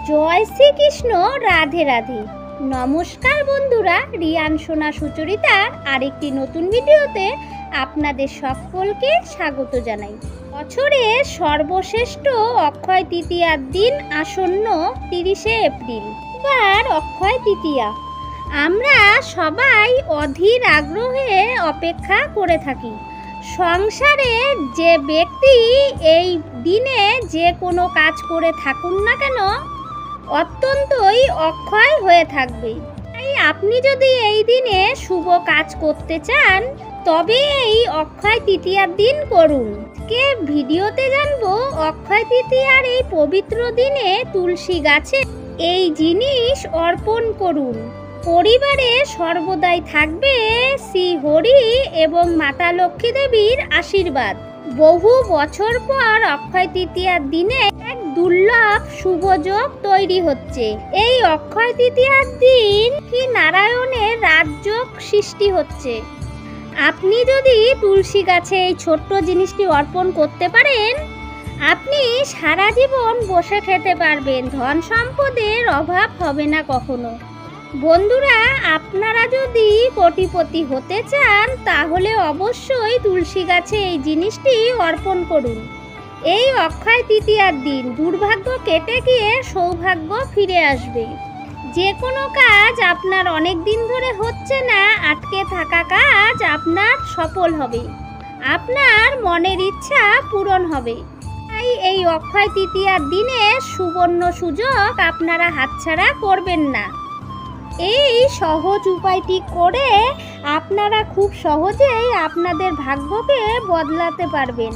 জয় শ্রীকৃষ্ণ। রাধে রাধে। নমস্কার বন্ধুরা, রিয়ান সোনা সুচরিতার আরেকটি নতুন ভিডিওতে আপনাদের সকলকে স্বাগত জানাই। বছরের সর্বশ্রেষ্ঠ অক্ষয় তৃতীয়ার দিন আসন্ন 30শে এপ্রিল। এবার অক্ষয় তৃতীয়া আমরা সবাই অধীর আগ্রহে অপেক্ষা করে থাকি। সংসারে যে ব্যক্তি এই দিনে যে কোনো কাজ করে থাকুন না কেন অত্যন্তই অক্ষয় হয়ে থাকবে। তাই আপনি যদি এই দিনে শুভ কাজ করতে চান তবে এই অক্ষয় তৃতীয়ার দিন করুন। আজকে ভিডিওতে জানবো অক্ষয় তৃতীয়ার এই পবিত্র দিনে তুলসী গাছে এই জিনিস অর্পণ করুন। পরিবারে সর্বদাই থাকবে শ্রী হরি এবং মাতা লক্ষ্মী দেবীর আশীর্বাদ। বহু বছর পর অক্ষয় তৃতীয়ার দিনে এক দুর্লভ শুভযোগ তৈরি হচ্ছে। এই অক্ষয় তৃতীয়ার দিন কি নারায়ণের রাজযোগ সৃষ্টি হচ্ছে। আপনি যদি তুলসী গাছে এই ছোট্ট জিনিসটি অর্পণ করতে পারেন, আপনি সারা জীবন বসে খেতে পারবেন, ধন সম্পদের অভাব হবে না কখনো। বন্ধুরা, আপনারা যদি কোটিপতি হতে চান তাহলে অবশ্যই তুলসী গাছে এই জিনিসটি অর্পণ করুন। এই অক্ষয় তৃতীয়ার দিন দুর্ভাগ্য কেটে গিয়ে সৌভাগ্য ফিরে আসবে। যে কোনো কাজ আপনার অনেক দিন ধরে হচ্ছে না, আটকে থাকা কাজ আপনার সফল হবে, আপনার মনের ইচ্ছা পূরণ হবে। তাই এই অক্ষয় তৃতীয়ার দিনে সুবর্ণ সুযোগ আপনারা হাতছাড়া করবেন না। এই সহজ উপায়টি করে আপনারা খুব সহজেই আপনাদের ভাগ্যকে বদলাতে পারবেন।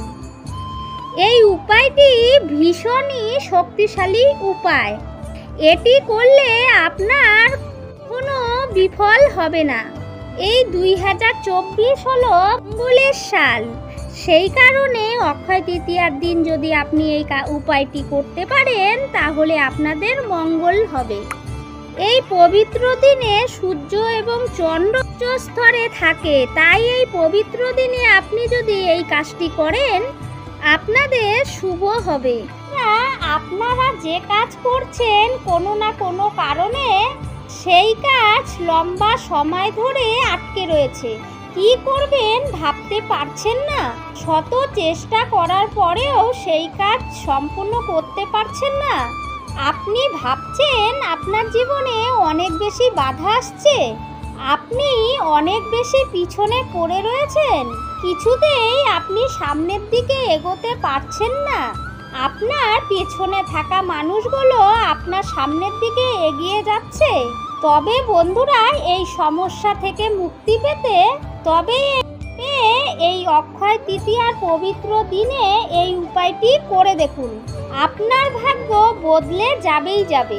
এই উপায়টি ভীষণই শক্তিশালী উপায়। এটি করলে আপনার কোনো বিফল হবে না। এই 2024 হলো মঙ্গলের সাল। সেই কারণে অক্ষয় তৃতীয়ার দিন যদি আপনি এই উপায়টি করতে পারেন তাহলে আপনাদের মঙ্গল হবে। এই পবিত্র দিনে সূর্য এবং চন্দ্র উচ্চ স্তরে থাকে, তাই এই পবিত্র দিনে আপনি যদি এই কাজটি করেন আপনাদের শুভ হবে। আপনারা যে কাজ করছেন কোনো না কোনো কারণে সেই কাজ লম্বা সময় ধরে আটকে রয়েছে, কি করবেন ভাবতে পারছেন না, শত চেষ্টা করার পরেও সেই কাজ সম্পূর্ণ করতে পারছেন না। আপনি ভাবছেন আপনার জীবনে অনেক বেশি বাধা আসছে, আপনি অনেক বেশি পিছনে পড়ে রয়েছেন, কিছুতেই আপনি সামনের দিকে এগোতে পারছেন না। আপনার পেছনে থাকা মানুষগুলো আপনার সামনের দিকে এগিয়ে যাচ্ছে। তবে বন্ধুরা, এই সমস্যা থেকে মুক্তি পেতে এই অক্ষয় তৃতীয়ার পবিত্র দিনে এই উপায়টি করে দেখুন। আপনার ভাগ্য বদলে যাবেই যাবে।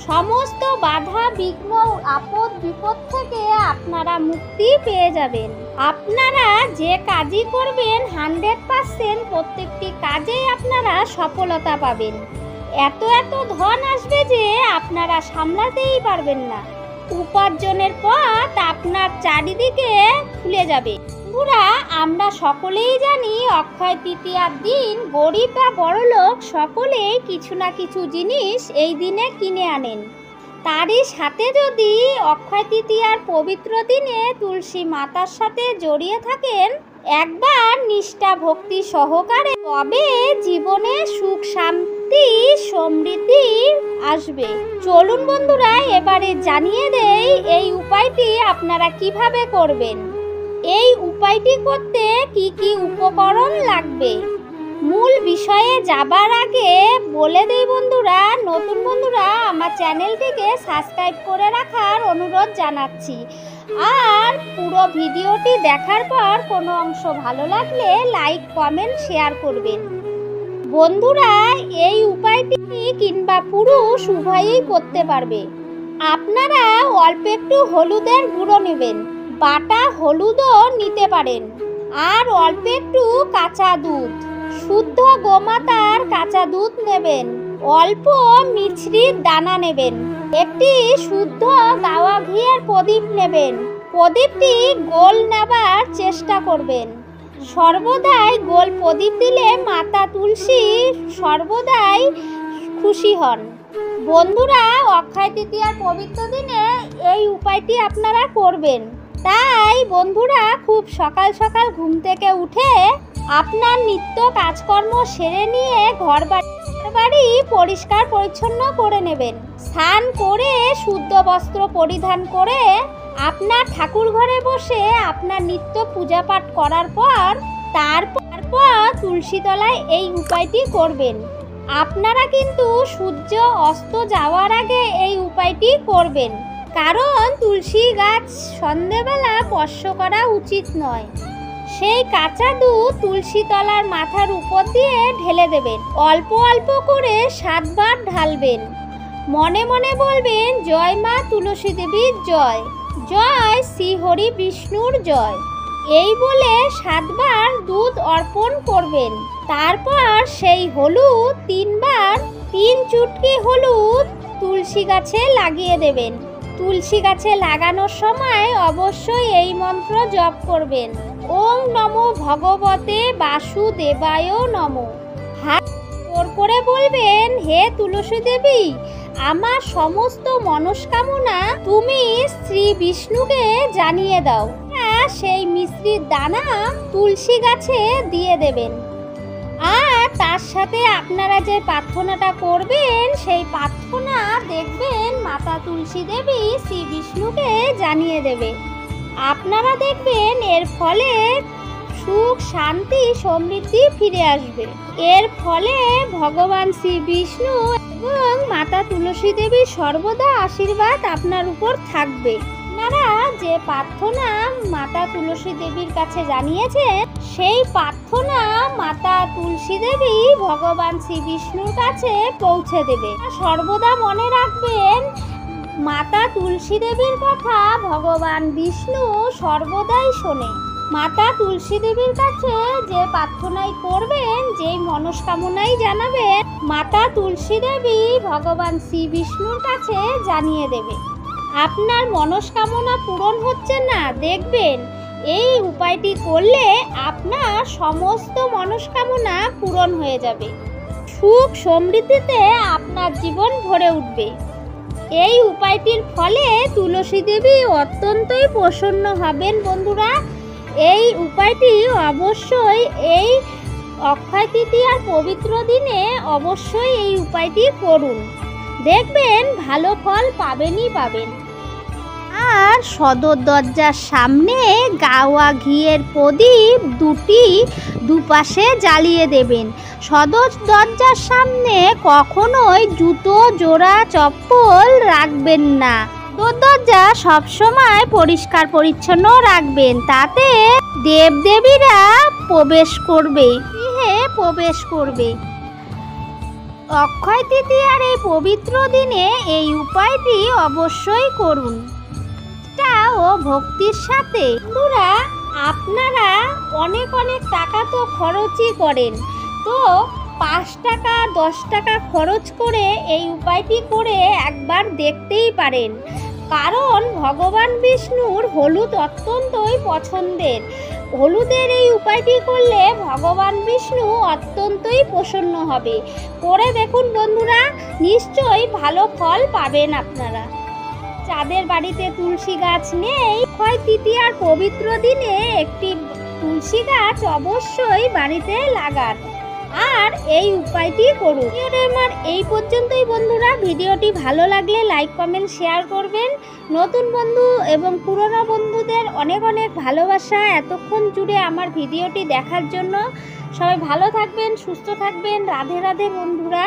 সমস্ত বাধা বিঘ্ন আপদ বিপদ থেকে আপনারা মুক্তি পেয়ে যাবেন। আপনারা যে কাজই করবেন 100% প্রত্যেকটি কাজেই আপনারা সফলতা পাবেন। এত ধন আসবে যে আপনারা সামলাতেই পারবেন না। উপার্জনের পথ আপনার চারিদিকে খুলে যাবে। বন্ধুরা, আমরা সকলেই জানি অক্ষয় তৃতীয়ার দিন গরিব বা বড়লোক সকলেই কিছু না কিছু জিনিস এই দিনে কিনে আনেন। তারই সাথে যদি অক্ষয় তৃতীয়ার পবিত্র দিনে তুলসী মাতার সাথে জড়িয়ে থাকেন একবার নিষ্ঠা ভক্তি সহকারে, তবে জীবনে সুখ শান্তি সমৃদ্ধি আসবে। চলুন বন্ধুরা, এবারে জানিয়ে দেই এই উপায়টি আপনারা কিভাবে করবেন। এই উপায়টি করতে কি কি উপকরণ লাগবে মূল বিষয়ে যাবার আগে বলে দেই বন্ধুরা, নতুন বন্ধুরা আমার চ্যানেলটিকে সাবস্ক্রাইব করে রাখার অনুরোধ জানাচ্ছি। আর পুরো ভিডিওটি দেখার পর কোনো অংশ ভালো লাগলে লাইক কমেন্ট শেয়ার করবেন। বন্ধুরা, এই উপায়টি কিংবা পুরুষ উভয়ই করতে পারবে। আপনারা অল্প একটু হলুদের গুঁড়ো নেবেন, বাটা হলুদও নিতে পারেন, আর অল্প একটু কাঁচা দুধ, শুদ্ধ গোমাতার কাঁচা দুধ নেবেন, অল্প মিছরির দানা নেবেন, একটি শুদ্ধ গাওয়া ঘিয়ের প্রদীপ নেবেন। প্রদীপটি গোল নেবার চেষ্টা করবেন। সর্বদাই গোল প্রদীপ দিলে মাতা তুলসী সর্বদাই খুশি হন। বন্ধুরা, অক্ষয় তৃতীয়ার পবিত্র দিনে এই উপায়টি আপনারা করবেন। তাই বন্ধুরা, খুব সকাল সকাল ঘুম থেকে উঠে আপনার নিত্য কাজকর্ম সেরে নিয়ে ঘর বাড়ি পরিষ্কার পরিচ্ছন্ন করে নেবেন। স্নান করে শুদ্ধ বস্ত্র পরিধান করে আপনার ঠাকুর ঘরে বসে আপনার নিত্য পূজা পাঠ করার পর তারপর তুলসী তলায় এই উপায়টি করবেন। আপনারা কিন্তু সূর্য অস্ত যাওয়ার আগে এই উপায়টি করবেন, কারণ তুলসী গাছ সন্ধেবেলা স্পর্শ করা উচিত নয়। সেই কাঁচা দুধ তুলসী তলার মাথার উপর দিয়ে ঢেলে দেবেন। অল্প অল্প করে 7 বার ঢালবেন। মনে মনে বলবেন, জয় মা তুলসী দেবীর জয়, জয় শ্রীহরি বিষ্ণুর জয়। এই বলে 7 বার দুধ অর্পণ করবেন। তারপর সেই হলুদ 3 বার 3 চুটকি হলুদ তুলসী গাছে লাগিয়ে দেবেন। তুলসী গাছে লাগানোর সময় অবশ্যই এই মন্ত্র জপ করবেন, ওং নমো ভগবতে বাসুদেবায় নমো। হাত জোর করে বলবেন, হে তুলসী দেবী, আমার সমস্ত মনস্কামনা তুমি শ্রী বিষ্ণুকে জানিয়ে দাও। সেই মিশ্রির দানা তুলসী গাছে দিয়ে দেবেন। আর তার সাথে আপনারা যে প্রার্থনাটা করবেন, সেই প্রার্থনা দেখবেন মাতা তুলসী দেবী শ্রী বিষ্ণুকে জানিয়ে দেবে। আপনারা দেখবেন এর ফলে সুখ, শান্তি, সমৃদ্ধি ফিরে আসবে। এর ফলে ভগবান শ্রী বিষ্ণু এবং মাতা তুলসী দেবীর সর্বদা আশীর্বাদ আপনার উপর থাকবে। আপনারা যে প্রার্থনা মাতা তুলসী দেবীর কাছে জানিয়েছেন, সেই প্রার্থনা মাতা তুলসী দেবী ভগবান শ্রী বিষ্ণুর কাছে পৌঁছে দেবে। সর্বদা মনে রাখবেন, মাতা তুলসী দেবীর কথা ভগবান বিষ্ণু সর্বদাই শোনে। মাতা তুলসী দেবীর কাছে যে প্রার্থনাই করবেন, যেই মনস্কামনাই জানাবেন, মাতা তুলসী দেবী ভগবান শ্রী বিষ্ণুর কাছে জানিয়ে দেবে। আপনার মনস্কামনা পূরণ হচ্ছে না, দেখবেন এই উপায়টি করলে আপনার সমস্ত মনস্কামনা পূরণ হয়ে যাবে। সুখ সমৃদ্ধিতে আপনার জীবন ভরে উঠবে। এই উপায়টির ফলে তুলসী দেবী অত্যন্তই প্রসন্ন হবেন। বন্ধুরা, এই উপায়টি অবশ্যই এই অক্ষয় তৃতীয়ার পবিত্র দিনে অবশ্যই এই উপায়টি করুন, দেখবেন ভালো ফল পাবেনই পাবেন। আর সদর দরজার সামনে গাওয়া ঘিয়ের প্রদীপ দুপাশে জ্বালিয়ে দেবেন। সদর দরজার সামনে কখনোই জুতো, জোড়া, চপ্পল রাখবেন না। দরজা সবসময় পরিষ্কার পরিচ্ছন্ন রাখবেন, তাতে দেবদেবীরা প্রবেশ করবে, গৃহে প্রবেশ করবে। অক্ষয় তৃতীয়ার এই পবিত্র দিনে এই উপায়টি অবশ্যই করুন ও ভক্তির সাথে। বন্ধুরা, আপনারা অনেক টাকা তো খরচই করেন, তো 5 টাকা 10 টাকা খরচ করে এই উপায়টি করে একবার দেখতেই পারেন, কারণ ভগবান বিষ্ণুর হলুদ অত্যন্তই পছন্দের। হলুদের এই উপায়টি করলে ভগবান বিষ্ণু অত্যন্তই প্রসন্ন হবে। করে দেখুন বন্ধুরা, নিশ্চয়ই ভালো ফল পাবেন আপনারা। যাদের বাড়িতে তুলসী গাছ নেই, অক্ষয় তৃতীয়ার পবিত্র দিনে একটি তুলসী গাছ অবশ্যই বাড়িতে লাগান আর এই উপায়টি করুন। আমার এই পর্যন্তই বন্ধুরা। ভিডিওটি ভালো লাগলে লাইক, কমেন্ট, শেয়ার করবেন। নতুন বন্ধু এবং পুরনো বন্ধুদের অনেক ভালোবাসা এতক্ষণ জুড়ে আমার ভিডিওটি দেখার জন্য। সবাই ভালো থাকবেন, সুস্থ থাকবেন। রাধে রাধে বন্ধুরা।